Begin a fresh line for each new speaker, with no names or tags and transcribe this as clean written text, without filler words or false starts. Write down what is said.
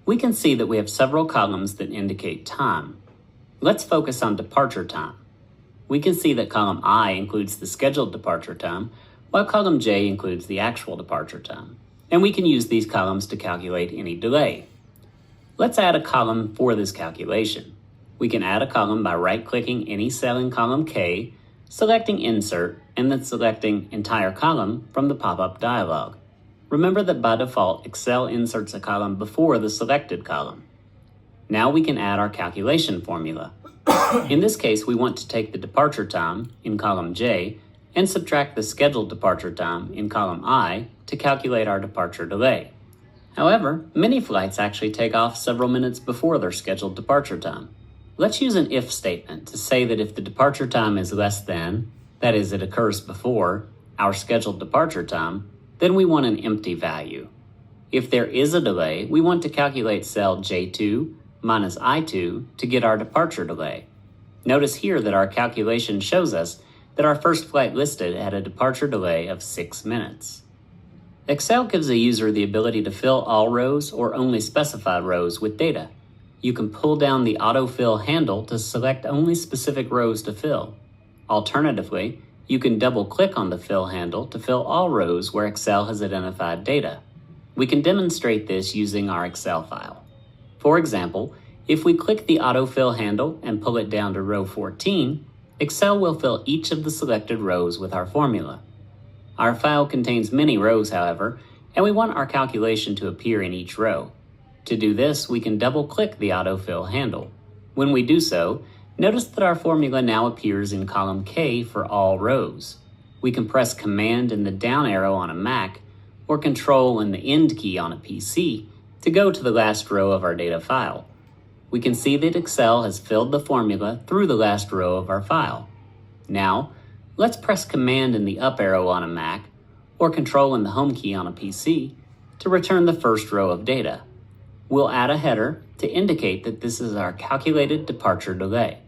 We can see that we have several columns that indicate time. Let's focus on departure time. We can see that column I includes the scheduled departure time, while column J includes the actual departure time. And we can use these columns to calculate any delay. Let's add a column for this calculation. We can add a column by right-clicking any cell in column K, selecting Insert, and then selecting Entire Column from the pop-up dialog. Remember that by default, Excel inserts a column before the selected column. Now we can add our calculation formula. In this case, we want to take the departure time in column J and subtract the scheduled departure time in column I to calculate our departure delay. However, many flights actually take off several minutes before their scheduled departure time. Let's use an if statement to say that if the departure time is less than, that is, it occurs before, our scheduled departure time, then we want an empty value. If there is a delay, we want to calculate cell J2 minus I2 to get our departure delay. Notice here that our calculation shows us that our first flight listed had a departure delay of 6 minutes. Excel gives a user the ability to fill all rows or only specified rows with data. You can pull down the autofill handle to select only specific rows to fill. Alternatively, you can double-click on the fill handle to fill all rows where Excel has identified data. We can demonstrate this using our Excel file. For example, if we click the autofill handle and pull it down to row 14, Excel will fill each of the selected rows with our formula. Our file contains many rows, however, and we want our calculation to appear in each row. To do this, we can double-click the autofill handle. When we do so, notice that our formula now appears in column K for all rows. We can press Command and the down arrow on a Mac, or Control and the End key on a PC to go to the last row of our data file. We can see that Excel has filled the formula through the last row of our file. Now, let's press Command and the up arrow on a Mac, or Control and the Home key on a PC to return the first row of data. We'll add a header to indicate that this is our calculated departure delay.